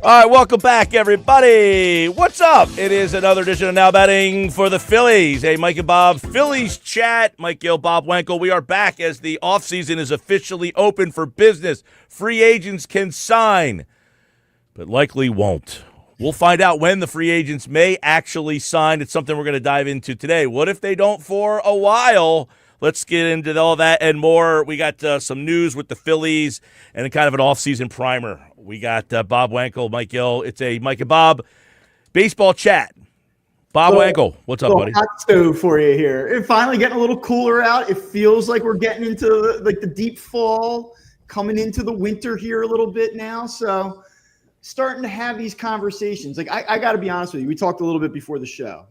All right, welcome back, everybody. What's up? It is another edition of Now Betting for the Phillies. Hey, Mike and Bob, Phillies chat. Mike Gill, Bob Wenkel. We are back as the offseason is officially open for business. Free agents can sign, but likely won't. We'll find out when the free agents may actually sign. It's something we're going to dive into today. What if they don't for a while? Let's get into all that and more. We got some news with the Phillies and kind of an offseason primer. We got Bob Wenkel, Mike Gill. It's a Mike and Bob baseball chat. Bob Wenkel, what's up, buddy? Hot stove for you here. It's finally getting a little cooler out. It feels like we're getting into the deep fall, coming into the winter here a little bit now. So starting to have these conversations. Like I got to be honest with you. We talked a little bit before the show.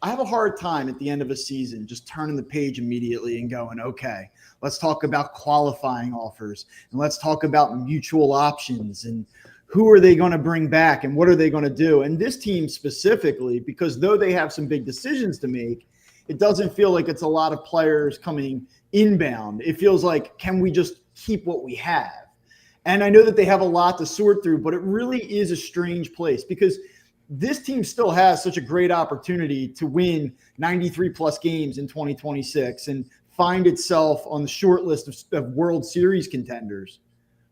I have a hard time at the end of a season just turning the page immediately and going, okay, let's talk about qualifying offers and let's talk about mutual options and who are they going to bring back and what are they going to do? And this team specifically, because though they have some big decisions to make, it doesn't feel like it's a lot of players coming inbound. It feels like, can we just keep what we have? And I know that they have a lot to sort through, but it really is a strange place because this team still has such a great opportunity to win 93 plus games in 2026 and find itself on the short list of World Series contenders.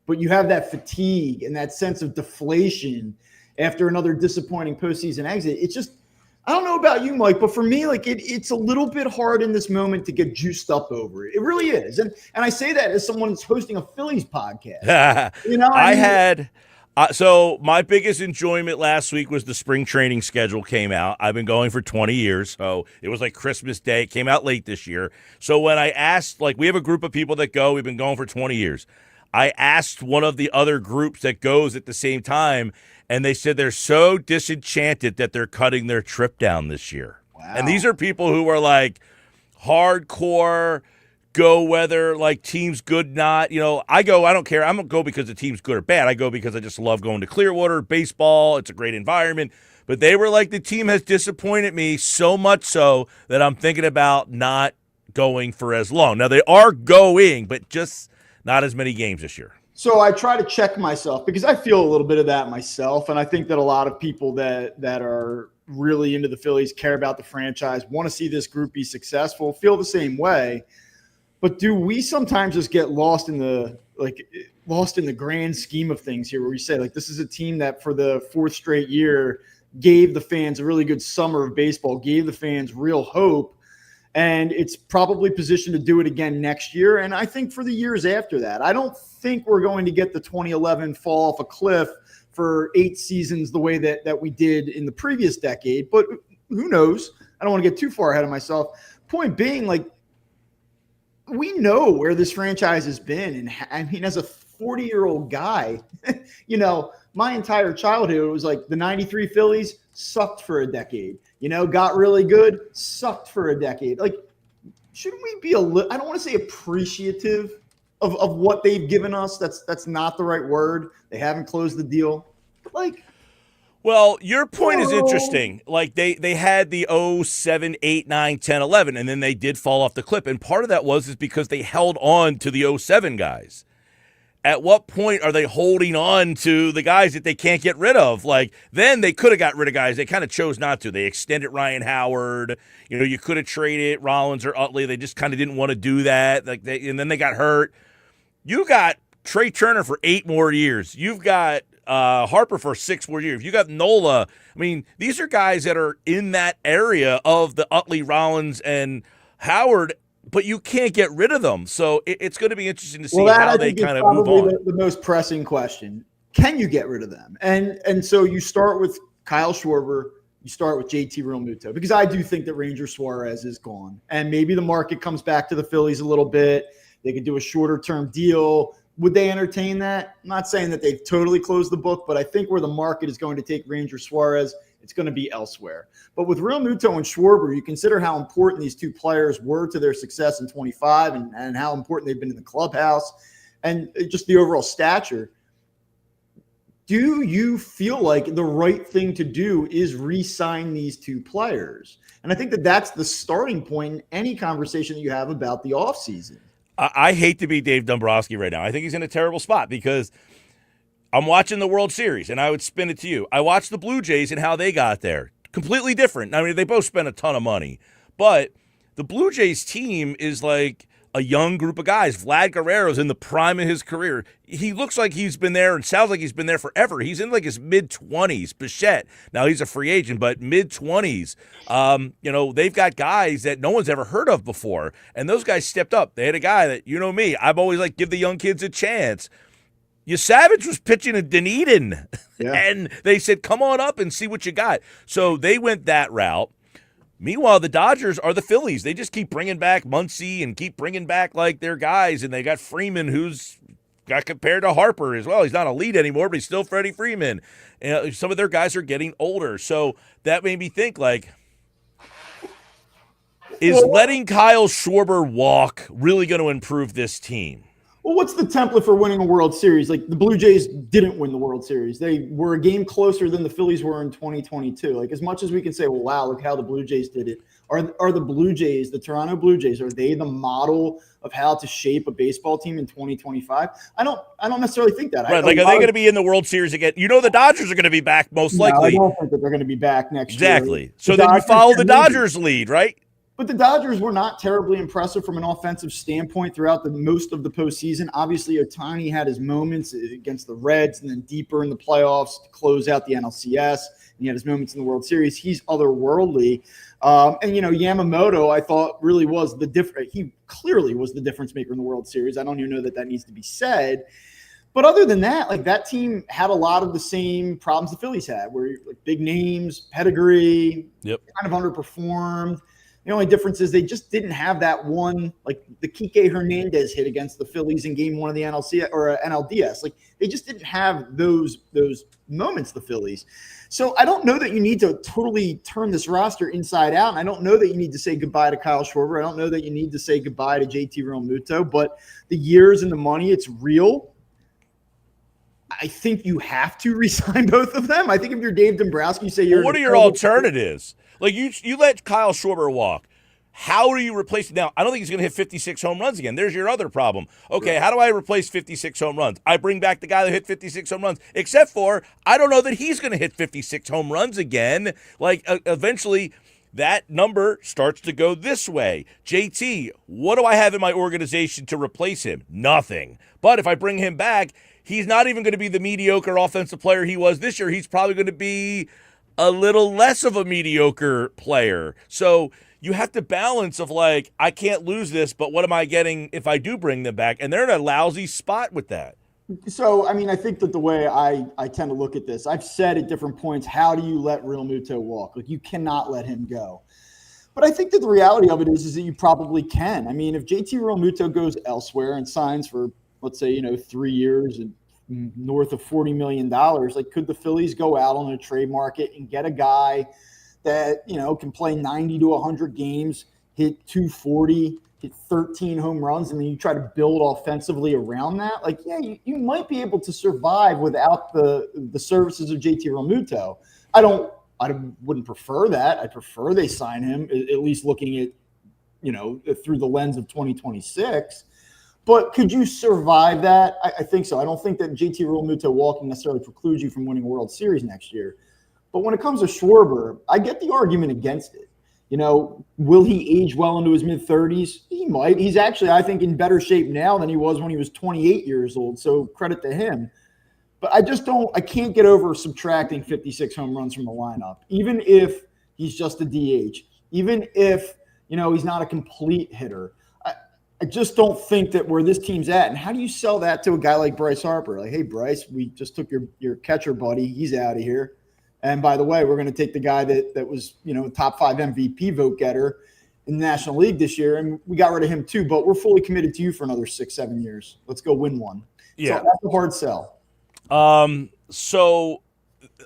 But you have that fatigue and that sense of deflation after another disappointing postseason exit. It's just, I don't know about you, Mike, but for me, like it's a little bit hard in this moment to get juiced up over it. It really is. And I say that as someone that's hosting a Phillies podcast. So my biggest enjoyment last week was the spring training schedule came out. I've been going for 20 years, so it was like Christmas Day. It came out late this year. So when I asked, like we have a group of people that go, we've been going for 20 years. I asked one of the other groups that goes at the same time, and they said they're so disenchanted that they're cutting their trip down this year. Wow. And these are people who are like hardcore go whether like team's good, not, I don't care. I don't go because the team's good or bad. I go because I just love going to Clearwater, baseball. It's a great environment. But they were like, the team has disappointed me so much so that I'm thinking about not going for as long. Now they are going, but just not as many games this year. So I try to check myself because I feel a little bit of that myself. And I think that a lot of people that are really into the Phillies, care about the franchise, want to see this group be successful, feel the same way. But do we sometimes just get lost in the grand scheme of things here, where we say like this is a team that for the fourth straight year gave the fans a really good summer of baseball, gave the fans real hope, and it's probably positioned to do it again next year. And I think for the years after that, I don't think we're going to get the 2011 fall off a cliff for 8 seasons the way that we did in the previous decade. But who knows? I don't want to get too far ahead of myself. Point being, like, we know where this franchise has been. And I mean, as a 40-year-old guy, my entire childhood was like the 93 Phillies sucked for a decade, got really good, sucked for a decade. Like, shouldn't we be I don't want to say appreciative of what they've given us? That's not the right word. They haven't closed the deal. But well, your point is interesting. Like they had the 07, 8, 9, 10, 11, and then they did fall off the cliff. And part of that is because they held on to the 07 guys. At what point are they holding on to the guys that they can't get rid of? Like, then they could have got rid of guys. They kind of chose not to. They extended Ryan Howard. You could have traded Rollins or Utley. They just kind of didn't want to do that. And then they got hurt. You got Trey Turner for 8 more years. You've got Harper for 6 more years. You got Nola. I mean, these are guys that are in that area of the Utley, Rollins, and Howard, but you can't get rid of them. So it's going to be interesting to see how they kind of move on. The most pressing question: can you get rid of them? And so you start with Kyle Schwarber, you start with JT Realmuto, because I do think that Ranger Suarez is gone. And maybe the market comes back to the Phillies a little bit. They could do a shorter-term deal. Would they entertain that? I'm not saying that they've totally closed the book, but I think where the market is going to take Ranger Suarez, it's going to be elsewhere. But with Realmuto and Schwarber, you consider how important these two players were to their success in 25 and how important they've been in the clubhouse and just the overall stature. Do you feel like the right thing to do is re-sign these two players? And I think that that's the starting point in any conversation that you have about the offseason. I hate to be Dave Dombrowski right now. I think he's in a terrible spot because I'm watching the World Series, and I would spin it to you. I watched the Blue Jays and how they got there. Completely different. I mean, they both spent a ton of money. But the Blue Jays team is like a young group of guys. Vlad Guerrero's in the prime of his career. He looks like he's been there and sounds like he's been there forever. He's in like his mid-20s. Bichette, now he's a free agent, but mid-20s. They've got guys that no one's ever heard of before, and those guys stepped up. They had a guy that, you know me, I've always like give the young kids a chance. Savage was pitching in Dunedin, and they said, come on up and see what you got. So they went that route. Meanwhile, the Dodgers are the Phillies. They just keep bringing back Muncy and keep bringing back like their guys, and they got Freeman, who's got compared to Harper as well. He's not elite anymore, but he's still Freddie Freeman. And some of their guys are getting older, so that made me think, like, is letting Kyle Schwarber walk really going to improve this team? Well, what's the template for winning a World Series? Like, the Blue Jays didn't win the World Series. They were a game closer than the Phillies were in 2022. Like, as much as we can say, well, wow, look how the Blue Jays did it. Are the Blue Jays, the Toronto Blue Jays, are they the model of how to shape a baseball team in 2025? I don't necessarily think that. Right, are they going to be in the World Series again? You know the Dodgers are going to be back most likely. I don't think that they're going to be back next year. Exactly. So then you follow the Dodgers' lead, right? But the Dodgers were not terribly impressive from an offensive standpoint throughout most of the postseason. Obviously, Ohtani had his moments against the Reds and then deeper in the playoffs to close out the NLCS. And he had his moments in the World Series. He's otherworldly. Yamamoto, I thought, really was the difference. He clearly was the difference maker in the World Series. I don't even know that needs to be said. But other than that, like, that team had a lot of the same problems the Phillies had, where like big names, pedigree, kind of underperformed. The only difference is they just didn't have that one, like the Kike Hernandez hit against the Phillies in Game 1 of the NLDS. Like, they just didn't have those moments, the Phillies. So I don't know that you need to totally turn this roster inside out. And I don't know that you need to say goodbye to Kyle Schwarber. I don't know that you need to say goodbye to JT Realmuto. But the years and the money, it's real. I think you have to re-sign both of them. I think if you're Dave Dombrowski, you say you're. Well, what are your alternatives? Like, you let Kyle Schwarber walk. How do you replace it? Now, I don't think he's going to hit 56 home runs again. There's your other problem. Okay, how do I replace 56 home runs? I bring back the guy that hit 56 home runs, except for I don't know that he's going to hit 56 home runs again. Like, eventually that number starts to go this way. JT, what do I have in my organization to replace him? Nothing. But if I bring him back, he's not even going to be the mediocre offensive player he was this year. He's probably going to be a little less of a mediocre player. So you have to balance of, like, I can't lose this, but what am I getting if I do bring them back? And they're in a lousy spot with that. So, I mean, I think that the way I tend to look at this, I've said at different points, how do you let Realmuto walk? Like, you cannot let him go. But I think that the reality of it is that you probably can. I mean, if JT Realmuto goes elsewhere and signs for, let's say, 3 years and north of $40 million, like, could the Phillies go out on a trade market and get a guy that, can play 90 to 100 games, hit 240, hit 13 home runs, and then you try to build offensively around that? Like, yeah, you might be able to survive without the services of JT Realmuto. I wouldn't prefer that. I prefer they sign him, at least looking at, through the lens of 2026. But could you survive that? I think so. I don't think that JT Realmuto walking necessarily precludes you from winning a World Series next year. But when it comes to Schwarber, I get the argument against it. Will he age well into his mid-30s? He might. He's actually, I think, in better shape now than he was when he was 28 years old. So credit to him. But I can't get over subtracting 56 home runs from the lineup, even if he's just a DH, even if, he's not a complete hitter. I just don't think that where this team's at. And how do you sell that to a guy like Bryce Harper? Like, hey, Bryce, we just took your catcher buddy. He's out of here. And by the way, we're going to take the guy that was, top 5 MVP vote getter in the National League this year, and we got rid of him too. But we're fully committed to you for another 6-7 years. Let's go win one. Yeah, so that's a hard sell. So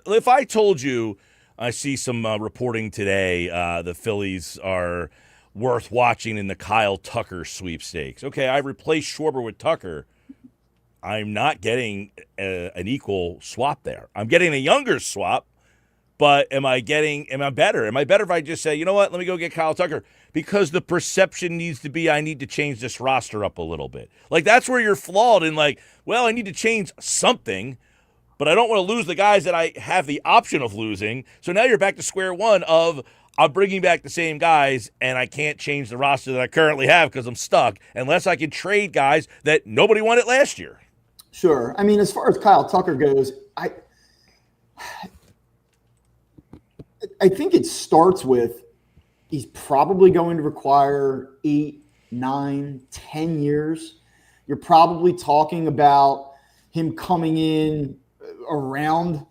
if I told you, I see some reporting today, the Phillies are worth watching in the Kyle Tucker sweepstakes. Okay, I replaced Schwarber with Tucker. I'm not getting an equal swap there. I'm getting a younger swap, but am I better? Am I better if I just say, you know what, let me go get Kyle Tucker? Because the perception needs to be I need to change this roster up a little bit. Like, that's where you're flawed in, like, well, I need to change something, but I don't want to lose the guys that I have the option of losing. So now you're back to square one of I'm bringing back the same guys, and I can't change the roster that I currently have because I'm stuck unless I can trade guys that nobody wanted last year. Sure. I mean, as far as Kyle Tucker goes, I think it starts with he's probably going to require 8, 9, 10 years. You're probably talking about him coming in around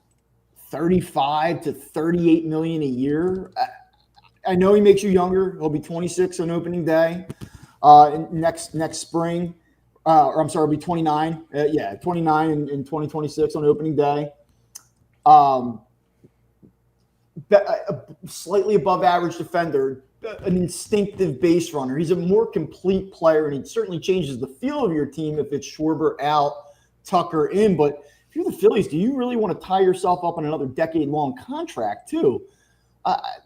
35 to 38 million a year. I know he makes you younger. He'll be 26 on opening day next spring. He'll be 29. 29 in 2026 on opening day. A slightly above average defender, an instinctive base runner. He's a more complete player, and he certainly changes the feel of your team if it's Schwarber out, Tucker in. But if you're the Phillies, do you really want to tie yourself up in another decade-long contract too?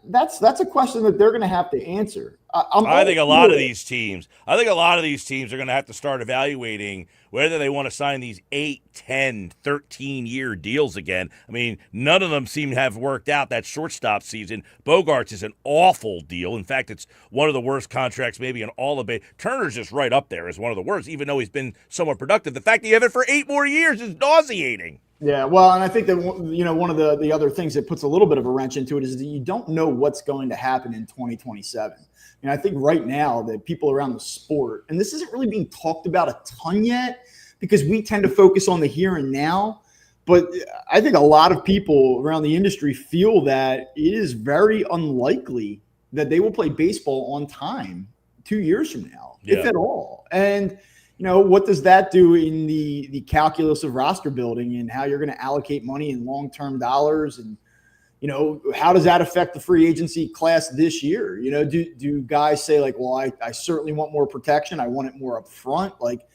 That's a question that they're going to have to answer. I think a lot of these teams are going to have to start evaluating whether they want to sign these 8, 10, 13-year deals again. I mean, none of them seem to have worked out that shortstop season. Bogarts is an awful deal. In fact, it's one of the worst contracts maybe in all of it. Turner's just right up there as one of the worst, even though he's been somewhat productive. The fact that you have it for 8 more years is nauseating. Yeah, well, and I think that, one of the other things that puts a little bit of a wrench into it is that you don't know what's going to happen in 2027. And I think right now that people around the sport, and this isn't really being talked about a ton yet because we tend to focus on the here and now, but I think a lot of people around the industry feel that it is very unlikely that they will play baseball on time 2 years from now, if at all. And what does that do in the calculus of roster building and how you're going to allocate money in long-term dollars? And, how does that affect the free agency class this year? Do guys say like, well, I certainly want more protection. I want it more up front. Like,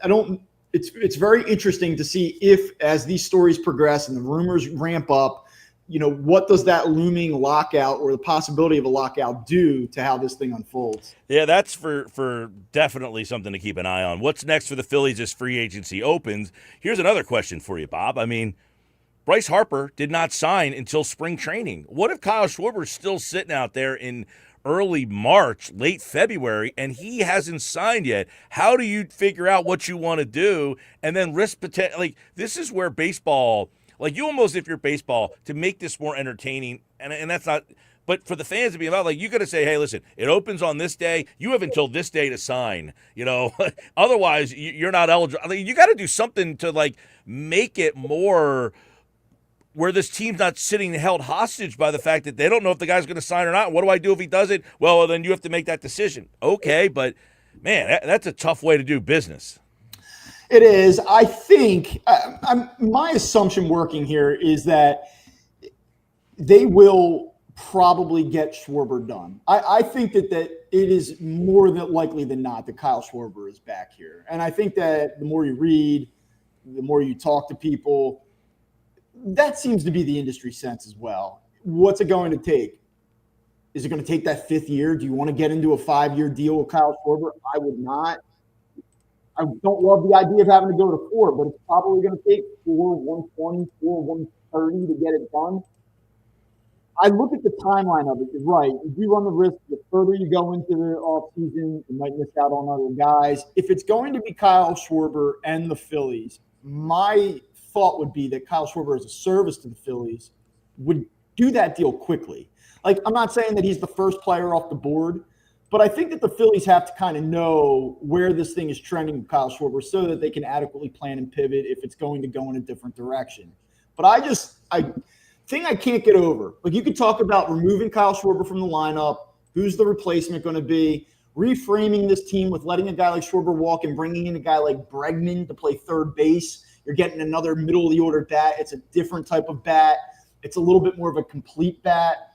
I don't – it's very interesting to see if as these stories progress and the rumors ramp up, what does that looming lockout or the possibility of a lockout do to how this thing unfolds? Yeah, that's for definitely something to keep an eye on. What's next for the Phillies as free agency opens? Here's another question for you, Bob. I mean, Bryce Harper did not sign until spring training. What if Kyle Schwarber's still sitting out there in early March, late February, and he hasn't signed yet? How do you figure out what you want to do and then risk potential? Like, this is where baseball – like, you almost, if you're baseball, to make this more entertaining, and that's not – but for the fans to be allowed, like, you got to say, hey, listen, it opens on this day. You have until this day to sign, Otherwise, you're not eligible. I mean, you got to do something to, like, make it more – where this team's not sitting held hostage by the fact that they don't know if the guy's going to sign or not. What do I do if he doesn't? Well, then you have to make that decision. Okay, but, man, that's a tough way to do business. It is. I think my assumption working here is that they will probably get Schwarber done. I think that it is more than likely than not that Kyle Schwarber is back here. And I think that the more you read, the more you talk to people, that seems to be the industry sense as well. What's it going to take? Is it going to take that 5th year? Do you want to get into a 5-year deal with Kyle Schwarber? I would not. I don't love the idea of having to go to 4, but it's probably going to take 4, 120, 4, 130 to get it done. I look at the timeline of it. You're right. You do run the risk the further you go into the offseason, you might miss out on other guys. If it's going to be Kyle Schwarber and the Phillies, my thought would be that Kyle Schwarber, as a service to the Phillies, would do that deal quickly. Like, I'm not saying that he's the first player off the board, but I think that the Phillies have to kind of know where this thing is trending with Kyle Schwarber so that they can adequately plan and pivot if it's going to go in a different direction. But thing I can't get over. Like, you could talk about removing Kyle Schwarber from the lineup. Who's the replacement going to be? Reframing this team with letting a guy like Schwarber walk and bringing in a guy like Bregman to play third base. You're getting another middle of the order bat. It's a different type of bat. It's a little bit more of a complete bat.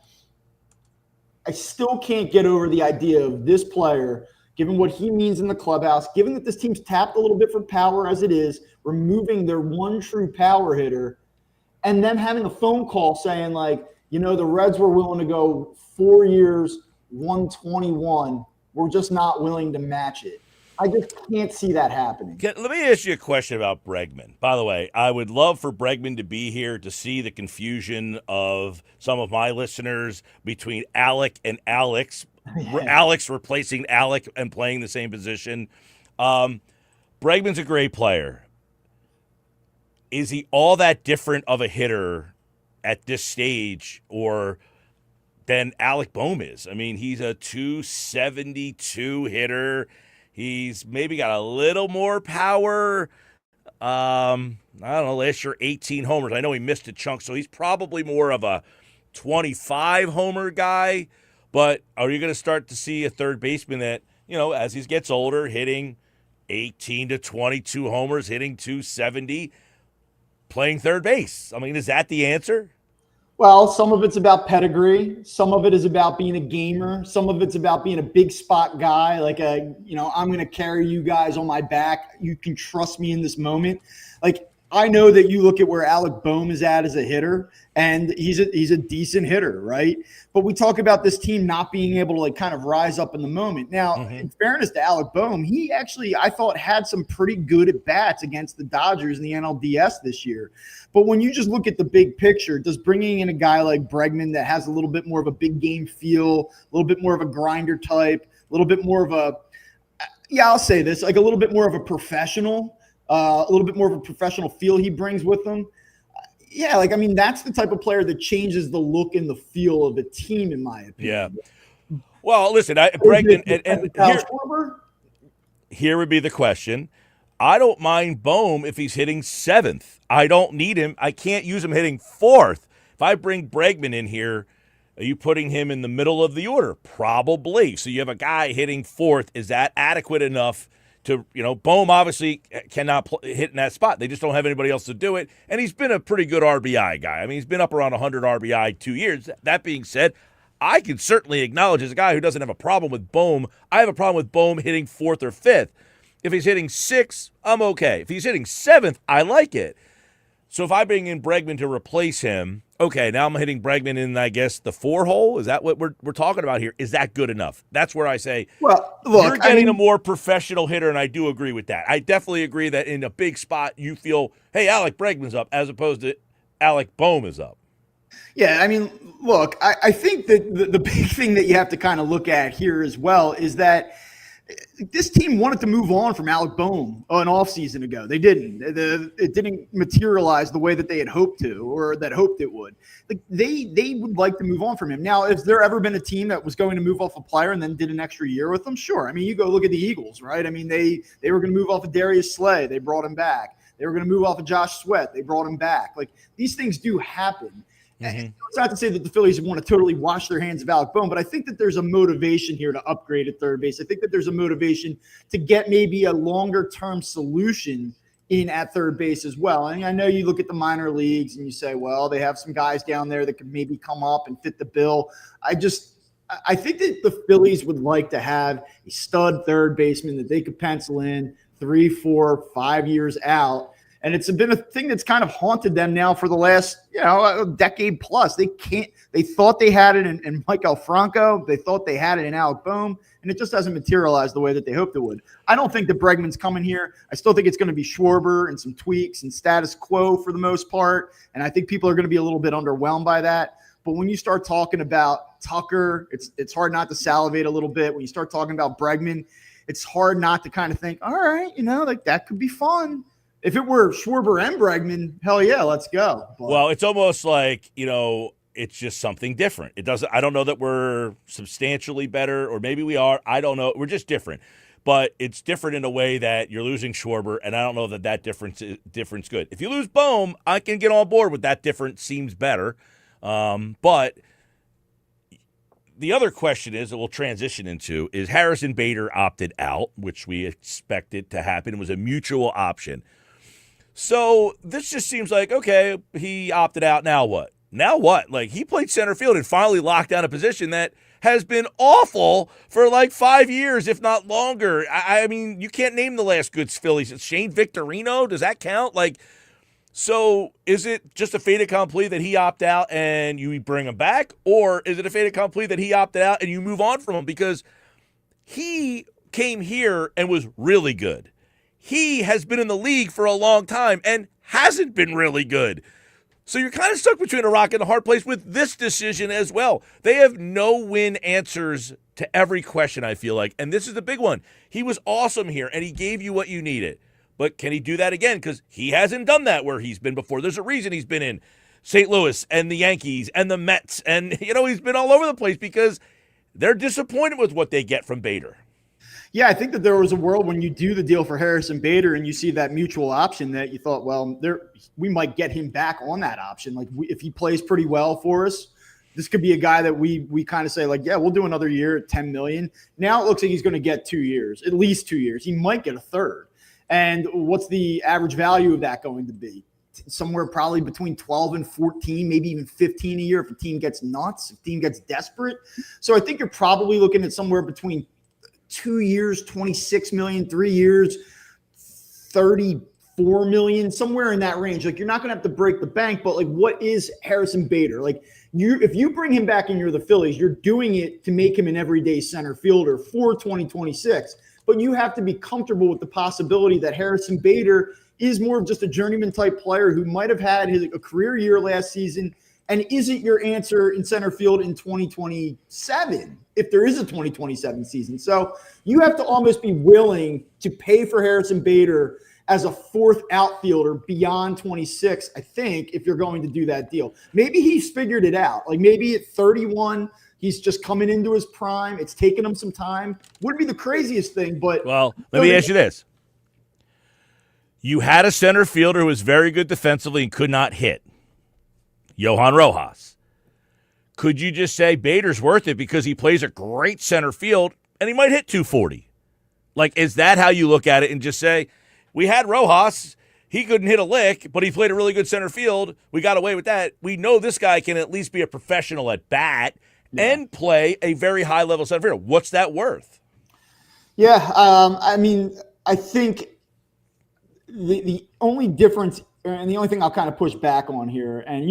I still can't get over the idea of this player, given what he means in the clubhouse, given that this team's tapped a little bit for power as it is, removing their one true power hitter, and then having a phone call saying, like, you know, the Reds were willing to go 4 years, 121. We're just not willing to match it. I just can't see that happening. Let me ask you a question about Bregman. By the way, I would love for Bregman to be here to see the confusion of some of my listeners between Alec and Alex. Yeah. Alex replacing Alec and playing the same position. Bregman's a great player. Is he all that different of a hitter at this stage or than Alec Bohm is? I mean, he's a 272 hitter. He's maybe got a little more power. I don't know, last year 18 homers. I know he missed a chunk, so he's probably more of a 25 homer guy. But are you going to start to see a third baseman that, you know, as he gets older, hitting 18 to 22 homers, hitting 270, playing third base? I mean, is that the answer? Well, some of it's about pedigree. Some of it is about being a gamer. Some of it's about being a big spot guy. Like, I'm going to carry you guys on my back. You can trust me in this moment. Like, I know that you look at where Alec Bohm is at as a hitter, and he's a decent hitter, right? But we talk about this team not being able to, like, kind of rise up in the moment. Now, in fairness to Alec Bohm, he actually, I thought, had some pretty good at-bats against the Dodgers in the NLDS this year. But when you just look at the big picture, does bringing in a guy like Bregman that has a little bit more of a big game feel, a little bit more of a grinder type, a little bit more of a, I'll say this, like a little bit more of a professional, a little bit more of a professional feel he brings with him. Yeah, like, I mean, that's the type of player that changes the look and the feel of the team, in my opinion. Yeah. Well, listen, Bregman, and here would be the question. I don't mind Bohm if he's hitting seventh. I don't need him. I can't use him hitting fourth. If I bring Bregman in here, are you putting him in the middle of the order? Probably. So you have a guy hitting fourth. Is that adequate enough to, you know, Bohm obviously cannot hit in that spot. They just don't have anybody else to do it. And he's been a pretty good RBI guy. I mean, he's been up around 100 RBI 2 years. That being said, I can certainly acknowledge as a guy who doesn't have a problem with Bohm, I have a problem with Bohm hitting fourth or fifth. If he's hitting sixth, I'm okay. If he's hitting seventh, I like it. So if I bring in Bregman to replace him, okay, now I'm hitting Bregman in, I guess, the 4 hole. Is that what we're talking about here? Is that good enough? That's where I say, well, look, you're getting a more professional hitter, and I do agree with that. I definitely agree that in a big spot you feel, hey, Alec Bregman's up, as opposed to Alec Bohm is up. Yeah, I mean, look, I think that the big thing that you have to kind of look at here as well is that this team wanted to move on from Alec Bohm an offseason ago. They didn't. It didn't materialize the way that they had hoped to, or that hoped it would. Like, they would like to move on from him. Now, has there ever been a team that was going to move off a player and then did an extra year with them? Sure. I mean, you go look at the Eagles, right? I mean, they were going to move off of Darius Slay. They brought him back. They were going to move off of Josh Sweat. They brought him back. Like, these things do happen. It's not to say that the Phillies want to totally wash their hands of Alec Bohm, but I think that there's a motivation here to upgrade at third base. I think that there's a motivation to get maybe a longer-term solution in at third base as well. I mean, I know you look at the minor leagues and you say, well, they have some guys down there that could maybe come up and fit the bill. I think that the Phillies would like to have a stud third baseman that they could pencil in 3, 4, 5 years out. And it's been a thing that's kind of haunted them now for the last, a decade plus. They thought they had it in Michael Franco. They thought they had it in Alec Bohm, and it just hasn't materialized the way that they hoped it would. I don't think that Bregman's coming here. I still think it's going to be Schwarber and some tweaks and status quo for the most part. And I think people are going to be a little bit underwhelmed by that. But when you start talking about Tucker, it's hard not to salivate a little bit. When you start talking about Bregman, it's hard not to kind of think, all right, like that could be fun. If it were Schwarber and Bregman, hell yeah, let's go. But, well, it's almost like, it's just something different. I don't know that we're substantially better, or maybe we are. I don't know. We're just different. But it's different in a way that you're losing Schwarber, and I don't know that difference good. If you lose Bohm, I can get on board with that difference seems better. But the other question is that we'll transition into is Harrison Bader opted out, which we expected to happen. It was a mutual option. So this just seems like, okay, he opted out. Now what? Now what? Like, he played center field and finally locked down a position that has been awful for like 5 years, if not longer. I mean, you can't name the last good Phillies. It's Shane Victorino. Does that count? Like, so is it just a fait accompli that he opted out and you bring him back? Or is it a fait accompli that he opted out and you move on from him? Because he came here and was really good. He has been in the league for a long time and hasn't been really good. So you're kind of stuck between a rock and a hard place with this decision as well. They have no-win answers to every question, I feel like. And this is the big one. He was awesome here, and he gave you what you needed. But can he do that again? Because he hasn't done that where he's been before. There's a reason he's been in St. Louis and the Yankees and the Mets. And, he's been all over the place because they're disappointed with what they get from Bader. Yeah, I think that there was a world when you do the deal for Harrison Bader and you see that mutual option that you thought, well, we might get him back on that option. Like, if he plays pretty well for us, this could be a guy that we kind of say, like, yeah, we'll do another year at $10 million. Now it looks like he's going to get 2 years, at least 2 years. He might get a third. And what's the average value of that going to be? Somewhere probably between 12 and 14, maybe even 15 a year if a team gets nuts, if a team gets desperate. So I think you're probably looking at somewhere between 2 years, 26 million, 3 years, 34 million, somewhere in that range. Like, you're not going to have to break the bank, but like, what is Harrison Bader? Like, if you bring him back and you're the Phillies, you're doing it to make him an everyday center fielder for 2026. But you have to be comfortable with the possibility that Harrison Bader is more of just a journeyman type player who might have had a career year last season and isn't your answer in center field in 2027, if there is a 2027 season. So you have to almost be willing to pay for Harrison Bader as a fourth outfielder beyond 26, I think, if you're going to do that deal. Maybe he's figured it out. Like, maybe at 31, he's just coming into his prime. It's taken him some time. Wouldn't be the craziest thing, but... Well, let me ask you this. You had a center fielder who was very good defensively and could not hit. Johan Rojas. Could you just say Bader's worth it because he plays a great center field and he might hit 240? Like, is that how you look at it and just say, we had Rojas, he couldn't hit a lick, but he played a really good center field. We got away with that. We know this guy can at least be a professional at bat and play a very high-level center field. What's that worth? Yeah, I mean, I think the only difference and the only thing I'll kind of push back on here, and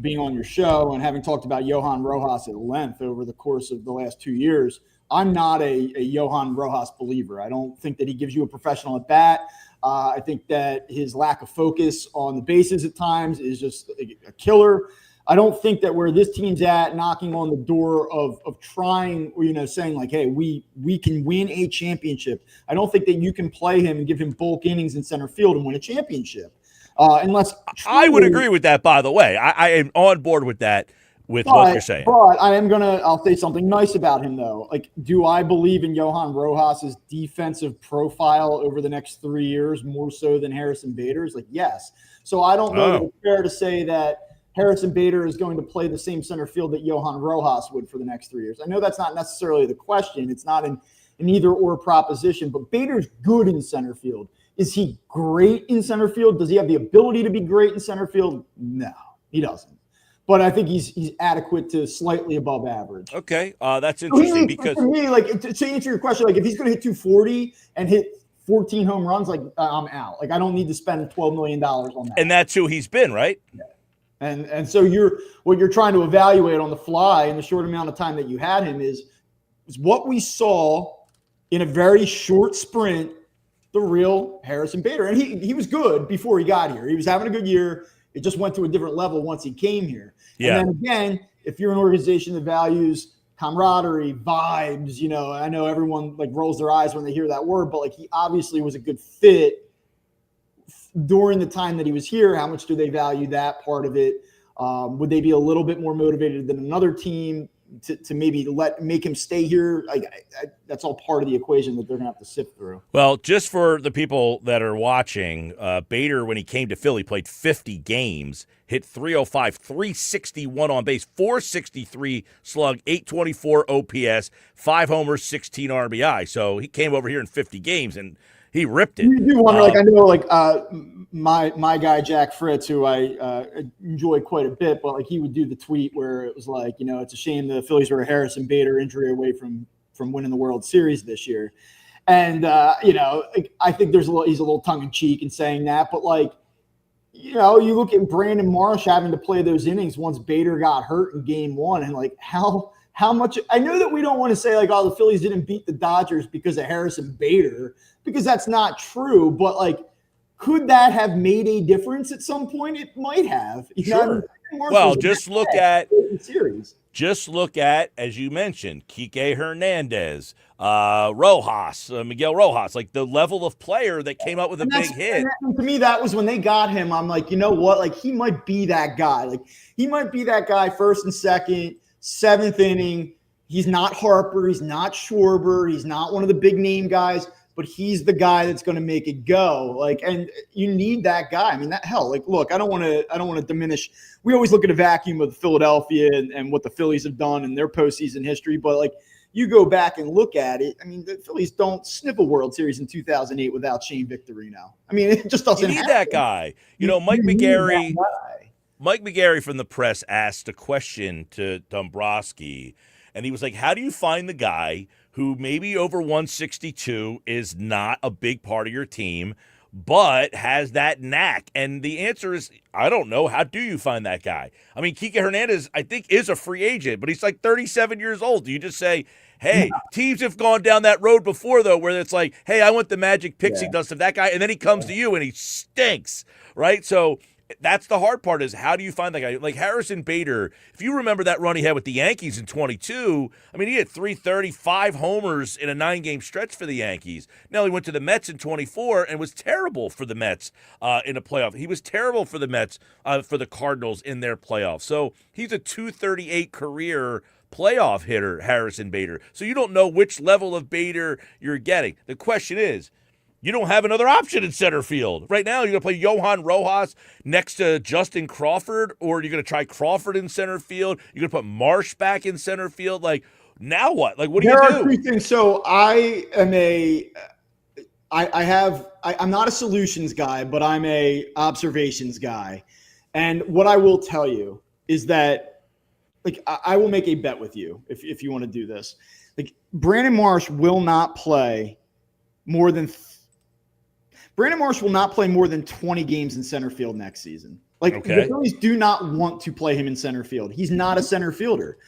being on your show and having talked about Johan Rojas at length over the course of the last 2 years, I'm not a Johan Rojas believer. I don't think that he gives you a professional at bat. I think that his lack of focus on the bases at times is just a killer. I don't think that where this team's at, knocking on the door of trying, saying like, hey, we can win a championship. I don't think that you can play him and give him bulk innings in center field and win a championship. Unless I would agree with that, by the way. I am on board with that, what you're saying. But I'll say something nice about him, though. Like, do I believe in Johan Rojas's defensive profile over the next 3 years more so than Harrison Bader's? Like, yes. So I don't know if it's fair to say that Harrison Bader is going to play the same center field that Johan Rojas would for the next 3 years. I know that's not necessarily the question. It's not an either-or proposition, but Bader's good in center field. Is he great in center field? Does he have the ability to be great in center field? No, he doesn't. But I think he's adequate to slightly above average. Okay, that's interesting because for me, like, to answer your question, like, if he's going to hit 240 and hit 14 home runs, like, I'm out. Like, I don't need to spend $12 million on that. And that's who he's been, right? Yeah. And so what you're trying to evaluate on the fly in the short amount of time that you had him is what we saw in a very short sprint, the real Harrison Bader. And he was good before he got here. He was having a good year. It just went to a different level once he came here. Yeah. And then again, if you're an organization that values camaraderie, vibes, I know everyone like rolls their eyes when they hear that word, but like, he obviously was a good fit during the time that he was here. How much do they value that part of it? Would they be a little bit more motivated than another team? to maybe make him stay here. That's all part of the equation that they're going to have to sift through. Well, just for the people that are watching, Bader, when he came to Philly, played 50 games, hit 305, 361 on base, 463 slug, 824 OPS, 5 homers, 16 RBI. So he came over here in 50 games and he ripped it. You do wonder, I know, my guy Jack Fritz, who I enjoy quite a bit, but he would do the tweet where it was like, it's a shame the Phillies were a Harrison Bader injury away from winning the World Series this year, and I think he's a little tongue in cheek in saying that, but you look at Brandon Marsh having to play those innings once Bader got hurt in Game 1, and how much – I know that we don't want to say the Phillies didn't beat the Dodgers because of Harrison Bader, because that's not true. But, could that have made a difference at some point? It might have. Sure. Well, just look at, as you mentioned, Kike Hernandez, Rojas, Miguel Rojas, the level of player that came up with a big hit. To me, that was when they got him. I'm like, you know what? He might be that guy. He might be that guy first and second, 7th inning. He's not Harper. He's not Schwarber. He's not one of the big name guys, but he's the guy that's going to make it go. And you need that guy. I mean, look, I don't want to diminish. We always look at a vacuum of Philadelphia and what the Phillies have done in their postseason history, but you go back and look at it. I mean, the Phillies don't sniff a World Series in 2008 without Shane Victorino. I mean, it just doesn't. You need that guy. Mike McGarry. Mike McGarry from the press asked a question to Dombrowski, and he was like, how do you find the guy who maybe over 162 is not a big part of your team, but has that knack? And the answer is, I don't know. How do you find that guy? I mean, Kike Hernandez, I think, is a free agent, but he's 37 years old. Do you just say, hey, teams have gone down that road before, though, where it's like, hey, I want the magic pixie dust of that guy, and then he comes to you and he stinks, right? So that's the hard part, is how do you find that guy? Like Harrison Bader, if you remember that run he had with the Yankees in 22, I mean, he had 335 homers in a 9-game stretch for the Yankees. Now he went to the Mets in 24 and was terrible for the Mets in a playoff. He was terrible for the Mets, for the Cardinals in their playoffs. So he's a 238 career playoff hitter, Harrison Bader. So you don't know which level of Bader you're getting. The question is, you don't have another option in center field. Right now, you're going to play Johan Rojas next to Justin Crawford, or you're going to try Crawford in center field. You're going to put Marsh back in center field. Now what? What do you do? There are 3 things. So I'm not a solutions guy, but I'm a observations guy. And what I will tell you is that, I will make a bet with you if you want to do this. Brandon Marsh will not play more than 20 games in center field next season. The Phillies do not want to play him in center field. He's not a center fielder.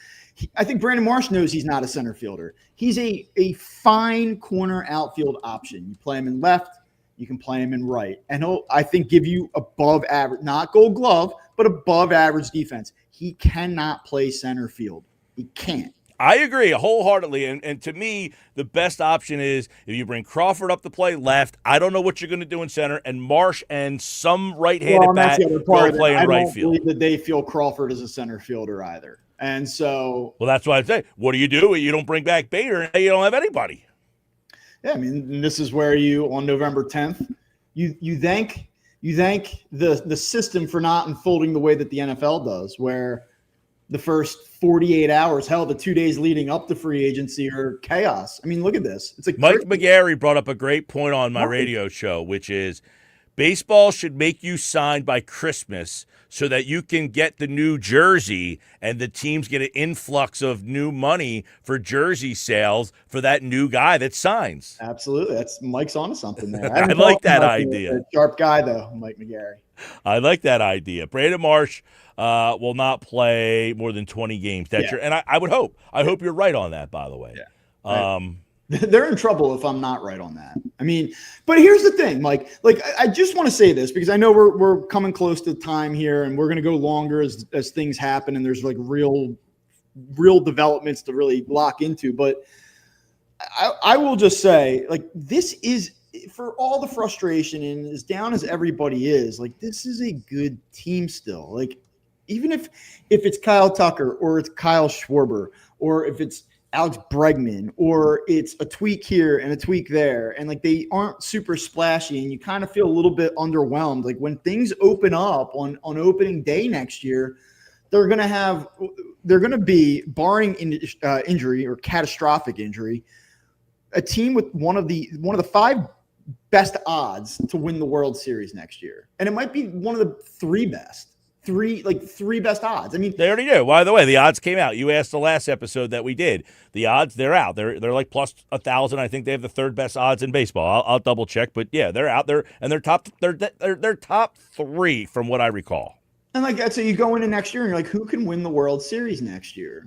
I think Brandon Marsh knows he's not a center fielder. He's a fine corner outfield option. You play him in left, you can play him in right. And he'll, I think, give you above average, not Gold Glove, but above average defense. He cannot play center field. He can't. I agree wholeheartedly, and to me, the best option is if you bring Crawford up to play left. I don't know what you're going to do in center, and Marsh and some right-handed bat go play in right field. I don't believe that they feel Crawford is a center fielder either, and so. Well, that's why I say, what do? You don't bring back Bader, and you don't have anybody. Yeah, I mean, this is where you on November 10th, you thank the system for not unfolding the way that the NFL does, where the first 48 hours, the 2 days leading up to free agency are chaos. I mean, look at this. It's Mike McGarry brought up a great point on my radio show, which is baseball should make you sign by Christmas so that you can get the new jersey and the teams get an influx of new money for jersey sales for that new guy that signs. Absolutely. Mike's onto something there. I like that idea. A sharp guy, though, Mike McGarry. I like that idea. Brandon Marsh will not play more than 20 games. And I would hope. I hope you're right on that, by the way. Yeah. They're in trouble if I'm not right on that. I mean, but here's the thing, Mike. I just want to say this because I know we're coming close to time here, and we're going to go longer as things happen, and there's real developments to really lock into. But I will just say, this is, for all the frustration and as down as everybody is, this is a good team still. even if it's Kyle Tucker or it's Kyle Schwarber or if it's Alex Bregman or it's a tweak here and a tweak there, and like they aren't super splashy, and you kind of feel a little bit underwhelmed. Like when things open up on opening day next year, they're going to be, barring injury or catastrophic injury, a team with one of the 5 best odds to win the World Series next year. And it might be one of the 3 best. Three best odds. I mean, they already do. By the way, the odds came out. You asked the last episode that we did. The odds, they're out. They're like plus 1,000. I think they have the 3rd best odds in baseball. I'll double check, but yeah, they're out there, and they're top 3 from what I recall. And like that's so you go into next year and you're like, who can win the World Series next year?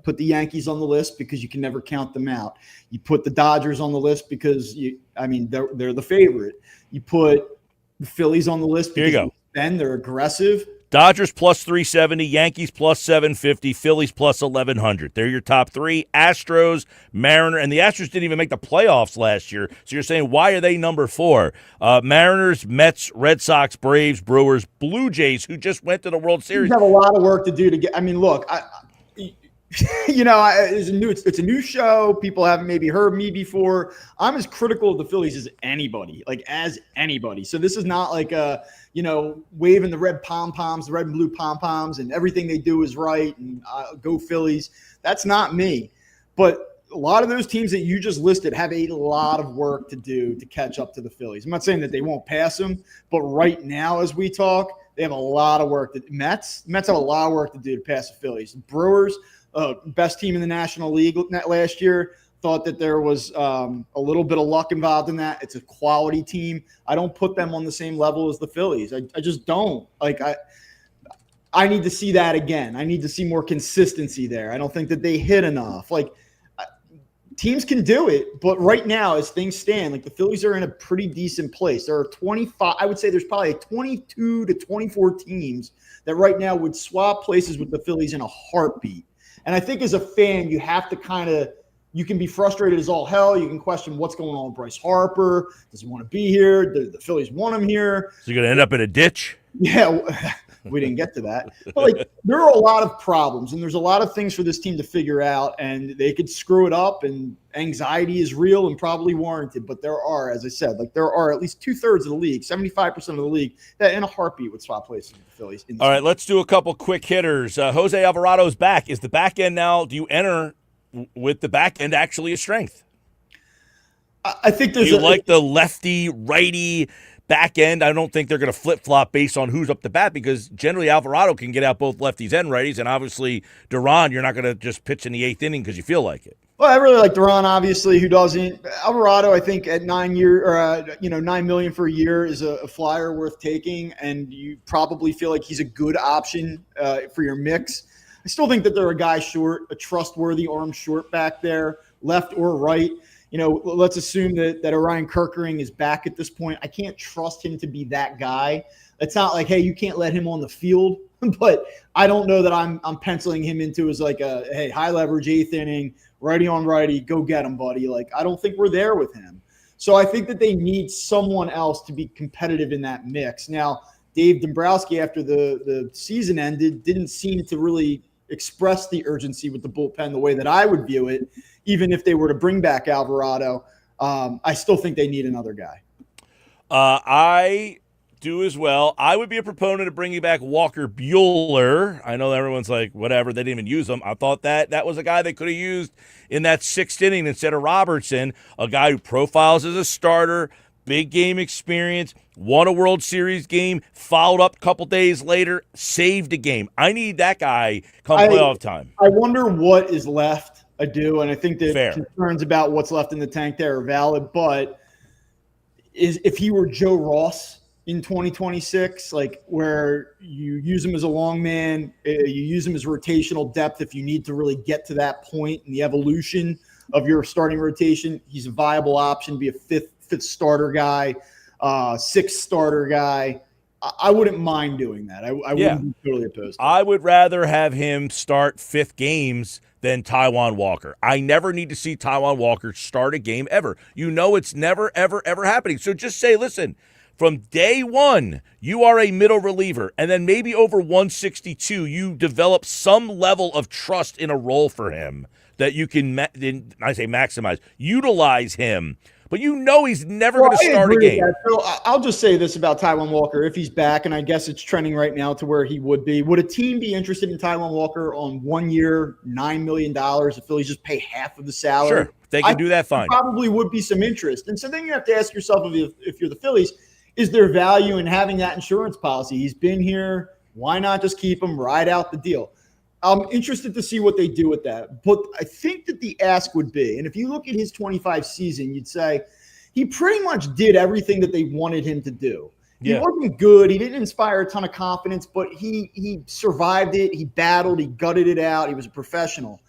Put the Yankees on the list because you can never count them out. You put the Dodgers on the list because they're the favorite. You put the Phillies on the list because they're aggressive. Dodgers plus 370, Yankees plus 750, Phillies plus 1,100. They're your top 3. Astros, Mariners, and the Astros didn't even make the playoffs last year. So you're saying, why are they number 4? Mariners, Mets, Red Sox, Braves, Brewers, Blue Jays, who just went to the World Series. You have a lot of work to do to get. I mean, look, it's a new show. People haven't maybe heard me before. I'm as critical of the Phillies as anybody. So this is not like waving the red pom-poms, the red and blue pom-poms, and everything they do is right, and go Phillies. That's not me. But a lot of those teams that you just listed have a lot of work to do to catch up to the Phillies. I'm not saying that they won't pass them, but right now as we talk, they have a lot of work. Mets have a lot of work to do to pass the Phillies. Brewers, best team in the National League last year. Thought that there was a little bit of luck involved in that. It's a quality team. I don't put them on the same level as the Phillies. I just don't. I need to see that again. I need to see more consistency there. I don't think that they hit enough. Teams can do it, but right now, as things stand, the Phillies are in a pretty decent place. There are 25. I would say there's probably 22 to 24 teams that right now would swap places with the Phillies in a heartbeat. And I think as a fan, you have to you can be frustrated as all hell. You can question what's going on with Bryce Harper. Does he want to be here? The Phillies want him here. So you're going to end up in a ditch? Yeah, we didn't get to that. But there are a lot of problems, and there's a lot of things for this team to figure out, and they could screw it up, and anxiety is real and probably warranted. But there are, as I said, there are at least 2/3 of the league, 75% of the league, that in a heartbeat would swap places with the Phillies. All right, let's do a couple quick hitters. José Alvarado's back. Is the back end now, do you enter with the back end actually a strength? I think there's like the lefty, righty back end. I don't think they're going to flip-flop based on who's up the bat, because generally Alvarado can get out both lefties and righties, and obviously Duran, you're not going to just pitch in the 8th inning because you feel like it. Well, I really like Duran, obviously. Who doesn't? Alvarado, I think at $9 million for a year is a flyer worth taking, and you probably feel like he's a good option for your mix. I still think that they're a guy short, a trustworthy arm short back there, left or right. Let's assume that Orion Kerkering is back at this point. I can't trust him to be that guy. It's not like, hey, you can't let him on the field, but I don't know that I'm penciling him into as hey, high leverage 8th inning, righty on righty, go get him, buddy. I don't think we're there with him. So I think that they need someone else to be competitive in that mix. Now, Dave Dombrowski, after the season ended, didn't seem to really express the urgency with the bullpen the way that I would view it. Even if they were to bring back Alvarado, I still think they need another guy. I do as well. I would be a proponent of bringing back Walker Buehler. I know everyone's like, whatever, they didn't even use him. I thought that was a guy they could have used in that 6th inning instead of Robertson, a guy who profiles as a starter, big game experience, won a World Series game, followed up a couple days later, saved a game. I need that guy come playoff time. I wonder what is left. I do, and I think that concerns about what's left in the tank there are valid. But if he were Joe Ross in 2026, where you use him as a long man, you use him as rotational depth if you need to really get to that point in the evolution of your starting rotation, he's a viable option. Be a fifth starter guy, 6th starter guy. I wouldn't mind doing that. I wouldn't be totally opposed to it. I would rather have him start 5th games than Taijuan Walker. I never need to see Taijuan Walker start a game ever. It's never, ever, ever happening. So just say, listen, from day one, you are a middle reliever, and then maybe over 162, you develop some level of trust in a role for him that you can, I say maximize, utilize him. But you know he's never going to start a game. So I'll just say this about Taijuan Walker. If he's back, and I guess it's trending right now to where he would be, would a team be interested in Taijuan Walker on 1 year, $9 million? The Phillies just pay half of the salary. Sure, if they can do that, fine. Probably would be some interest. And so then you have to ask yourself, if you're the Phillies, is there value in having that insurance policy? He's been here. Why not just keep him, ride out the deal? I'm interested to see what they do with that. But I think that the ask would be, and if you look at his 25 season, you'd say he pretty much did everything that they wanted him to do. He wasn't good. He didn't inspire a ton of confidence, but he survived it. He battled. He gutted it out. He was a professional.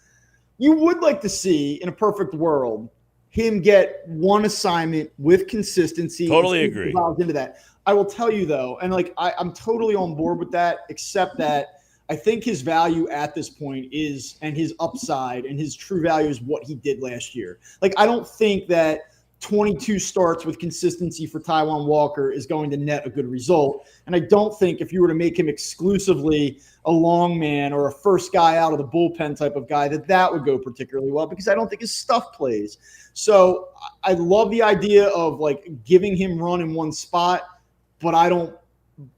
You would like to see, in a perfect world, him get one assignment with consistency. Totally agree. Into that. I will tell you, though, and I'm totally on board with that, except that I think his value at this point is, and his upside and his true value is what he did last year. I don't think that 22 starts with consistency for Taijuan Walker is going to net a good result. And I don't think if you were to make him exclusively a long man or a first guy out of the bullpen type of guy, that would go particularly well, because I don't think his stuff plays. So I love the idea of giving him run in one spot, but I don't,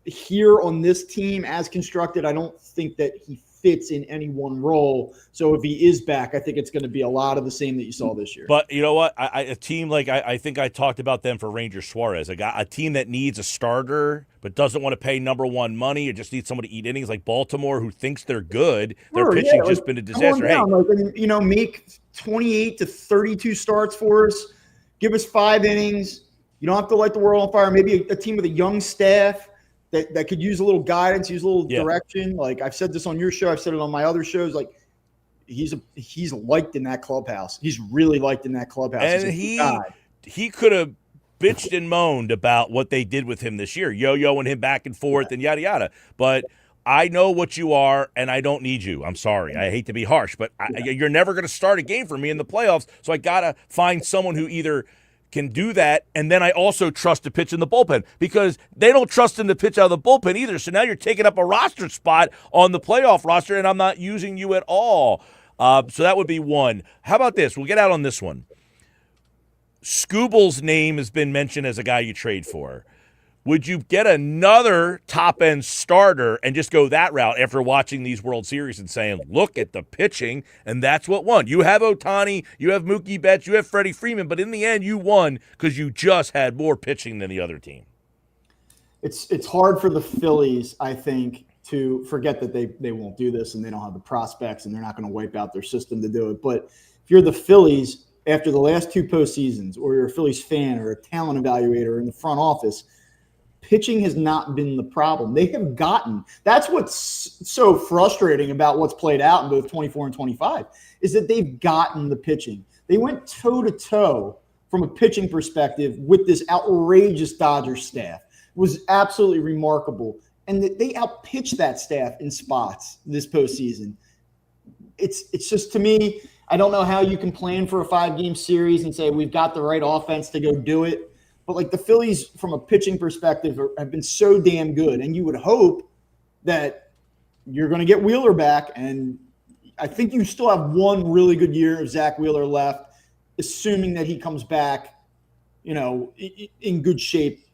here on this team as constructed, I don't think that he fits in any one role. So if he is back, I think it's going to be a lot of the same that you saw this year. But you know what? A team I think I talked about them for Ranger Suarez. A team that needs a starter but doesn't want to pay number one money or just needs someone to eat innings, like Baltimore, who thinks they're good. Their pitching just been a disaster. Make 28 to 32 starts for us. Give us 5 innings. You don't have to light the world on fire. Maybe a team with a young staff that could use a little guidance, use a little direction. I've said this on your show, I've said it on my other shows. He's liked in that clubhouse. He's really liked in that clubhouse. And he could have bitched and moaned about what they did with him this year, yo-yoing him back and forth and yada yada. But I know what you are, and I don't need you. I'm sorry. I hate to be harsh, but you're never going to start a game for me in the playoffs. So I got to find someone who either can do that, and then I also trust to pitch in the bullpen, because they don't trust him to pitch out of the bullpen either. So now you're taking up a roster spot on the playoff roster, and I'm not using you at all. So that would be one. How about this? We'll get out on this one. Scooble's name has been mentioned as a guy you trade for. Would you get another top-end starter and just go that route after watching these World Series and saying, look at the pitching, and that's what won? You have Ohtani, you have Mookie Betts, you have Freddie Freeman, but in the end you won because you just had more pitching than the other team. It's hard for the Phillies, I think, to forget that they won't do this and they don't have the prospects and they're not going to wipe out their system to do it. But if you're the Phillies after the last 2 postseasons, or you're a Phillies fan or a talent evaluator in the front office, pitching has not been the problem. They have gotten – that's what's so frustrating about what's played out in both 24 and 25 is that they've gotten the pitching. They went toe-to-toe from a pitching perspective with this outrageous Dodgers staff. It was absolutely remarkable. And they outpitched that staff in spots this postseason. It's just, to me, I don't know how you can plan for a 5-game series and say we've got the right offense to go do it. But the Phillies, from a pitching perspective, have been so damn good. And you would hope that you're going to get Wheeler back. And I think you still have one really good year of Zach Wheeler left, assuming that he comes back, in good shape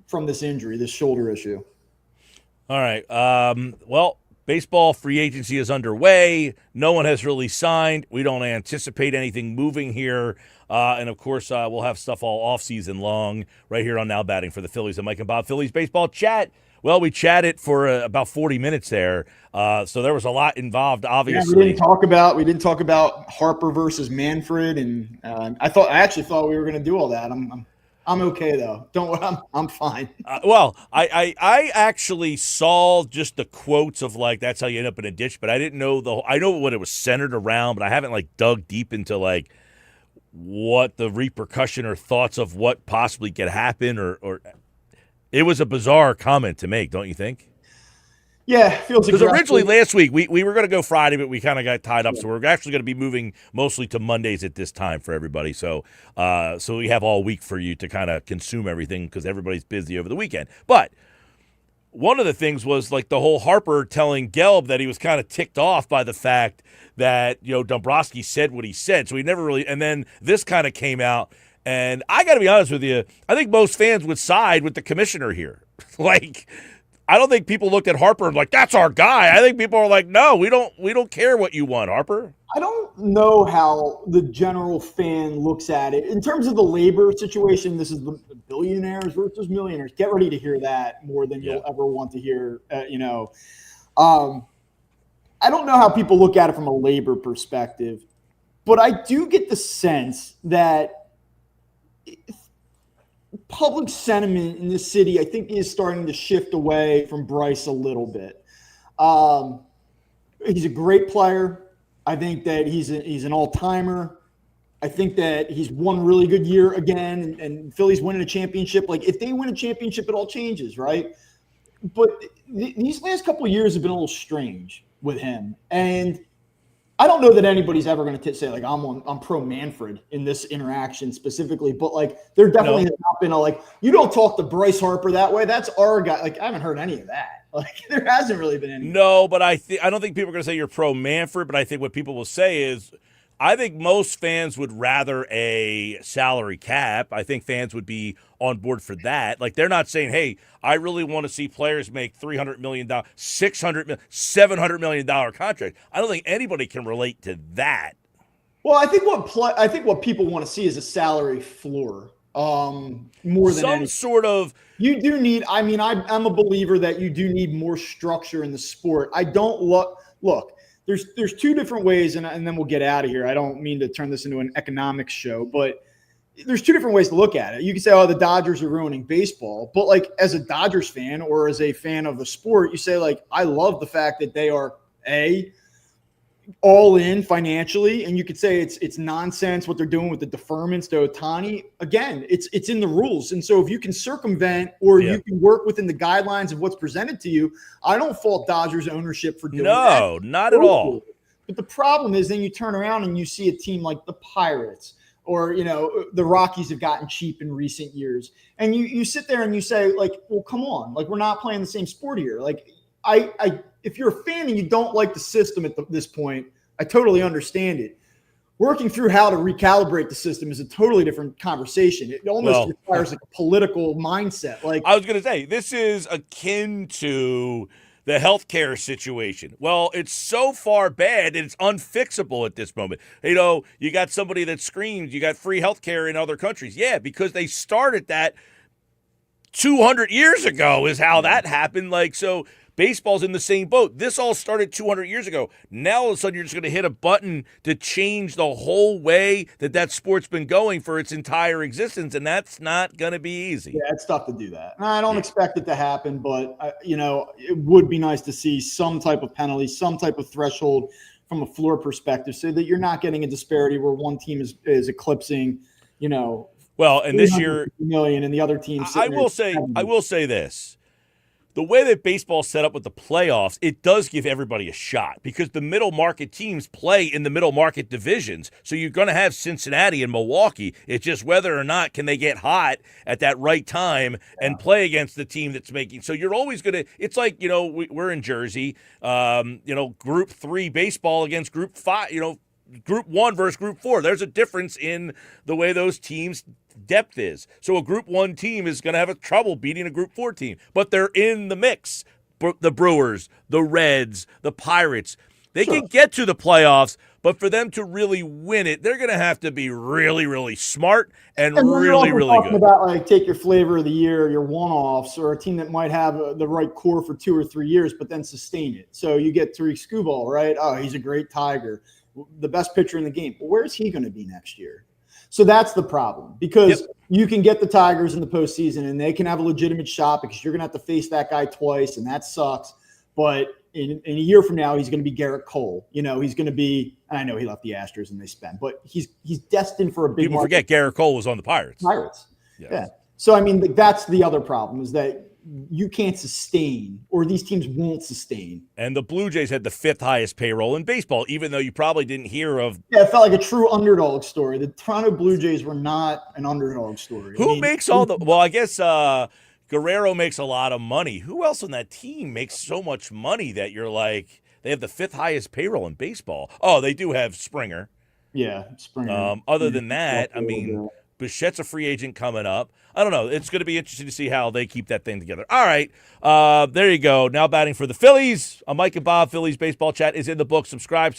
from this injury, this shoulder issue. All right. Well, baseball free agency is underway. No one has really signed. We don't anticipate anything moving here. And, of course, we'll have stuff all offseason long right here on Now Batting for the Phillies and Mike and Bob Phillies Baseball Chat. Well, we chatted for about 40 minutes there, so there was a lot involved, obviously. We didn't talk about Harper versus Manfred, and I actually thought we were going to do all that. I'm okay though. Don't worry, I'm fine. I actually saw just the quotes of that's how you end up in a ditch, but I didn't know I know what it was centered around, but I haven't dug deep into what the repercussion or thoughts of what possibly could happen or it was a bizarre comment to make, don't you think? Yeah, feels Because exactly. originally last week we were going to go Friday, but we kind of got tied up, so we're actually going to be moving mostly to Mondays at this time for everybody. So so we have all week for you to kind of consume everything because everybody's busy over the weekend. But one of the things was like the whole Harper telling Gelb that he was kind of ticked off by the fact that, Dombrowski said what he said. So he never really – and then this kind of came out. And I got to be honest with you, I think most fans would side with the commissioner here. Like, I don't think people looked at Harper and like, that's our guy. I think people are like, no, we don't care what you want, Harper. I don't know how the general fan looks at it. In terms of the labor situation, this is the billionaires versus millionaires. Get ready to hear that more than you'll ever want to hear, I don't know how people look at it from a labor perspective, but I do get the sense that public sentiment in this city, I think, is starting to shift away from Bryce a little bit. He's a great player. I think that he's an all-timer. I think that he's one really good year again, and Phillies winning a championship. Like, if they win a championship, it all changes, right? But these last couple of years have been a little strange with him. And I don't know that anybody's ever going to say, like, I'm pro Manfred in this interaction specifically, but, like, there definitely has not been you don't talk to Bryce Harper that way. That's our guy. Like, I haven't heard any of that. Like, there hasn't really been any. No, but I don't think people are going to say you're pro Manfred, but I think what people will say is I think most fans would rather a salary cap. I think fans would be on board for that. Like, they're not saying, hey, I really want to see players make $300 million, $600 million, $700 million contract. I don't think anybody can relate to that. Well, I think what people want to see is a salary floor. More than some sort of. You do need. I mean, I'm a believer that you do need more structure in the sport. I don't look. There's two different ways, and then we'll get out of here. I don't mean to turn this into an economics show, but there's two different ways to look at it. You can say, oh, the Dodgers are ruining baseball, but like as a Dodgers fan or as a fan of the sport, you say, like, I love the fact that they are all in financially, and you could say it's nonsense what they're doing with the deferments to Ohtani. Again, it's in the rules, and so if you can circumvent or you can work within the guidelines of what's presented to you, I don't fault Dodgers ownership for doing that. No, not at all. But the problem is then you turn around and you see a team like the Pirates or the Rockies have gotten cheap in recent years, and you sit there and you say, like, well, come on, like, we're not playing the same sport here. Like, if you're a fan and you don't like the system at this point, I totally understand it. Working through how to recalibrate the system is a totally different conversation. It almost requires like a political mindset. Like, I was going to say, this is akin to the healthcare situation. Well, it's so far bad that it's unfixable at this moment. You got somebody that screams, you got free healthcare in other countries. Yeah, because they started that 200 years ago is how that happened. Like, so baseball's in the same boat. This all started 200 years ago. Now, all of a sudden, you're just going to hit a button to change the whole way that sport's been going for its entire existence, and that's not going to be easy. Yeah, it's tough to do that. I don't expect it to happen, but, it would be nice to see some type of penalty, some type of threshold from a floor perspective so that you're not getting a disparity where one team is eclipsing, well, and this year, million and the other team. I will say this. The way that baseball's set up with the playoffs, it does give everybody a shot because the middle market teams play in the middle market divisions. So you're going to have Cincinnati and Milwaukee. It's just whether or not can they get hot at that right time and play against the team that's making. So you're always going to – it's like, we're in Jersey, Group 3 baseball against Group 5, Group 1 versus Group 4. There's a difference in the way those teams' depth is. So a Group 1 team is going to have a trouble beating a Group 4 team, but they're in the mix. The Brewers, the Reds, the Pirates, they can get to the playoffs, but for them to really win it, they're going to have to be really, really smart and really, really good. About like take your flavor of the year, your one-offs, or a team that might have the right core for 2 or 3 years, but then sustain it. So you get Tariq Skubal, right? Oh, he's a great Tiger, the best pitcher in the game. But where's he going to be next year? So that's the problem because you can get the Tigers in the postseason and they can have a legitimate shot because you're going to have to face that guy twice, and that sucks. But in a year from now, he's going to be Garrett Cole. He's going to be – I know he left the Astros and they spent, but he's destined for a big People forget Garrett Cole was on the Pirates. Yes. Yeah. So, I mean, that's the other problem is that you can't sustain, or these teams won't sustain. And the Blue Jays had the 5th highest payroll in baseball, even though you probably didn't hear of. Yeah, it felt like a true underdog story. The Toronto Blue Jays were not an underdog story. Who makes all the? Well, I guess Guerrero makes a lot of money. Who else on that team makes so much money that you're like, they have the 5th highest payroll in baseball? Oh, they do have Springer. Yeah, Springer. Other than that, I mean, Bichette's a free agent coming up. I don't know. It's going to be interesting to see how they keep that thing together. All right. There you go. Now batting for the Phillies. I'm Mike and Bob. Phillies Baseball Chat is in the book. Subscribe.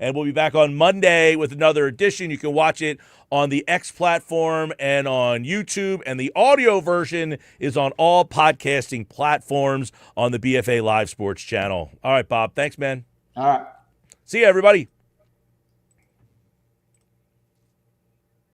And we'll be back on Monday with another edition. You can watch it on the X platform and on YouTube. And the audio version is on all podcasting platforms on the BFA Live Sports channel. All right, Bob. Thanks, man. All right. See you, everybody.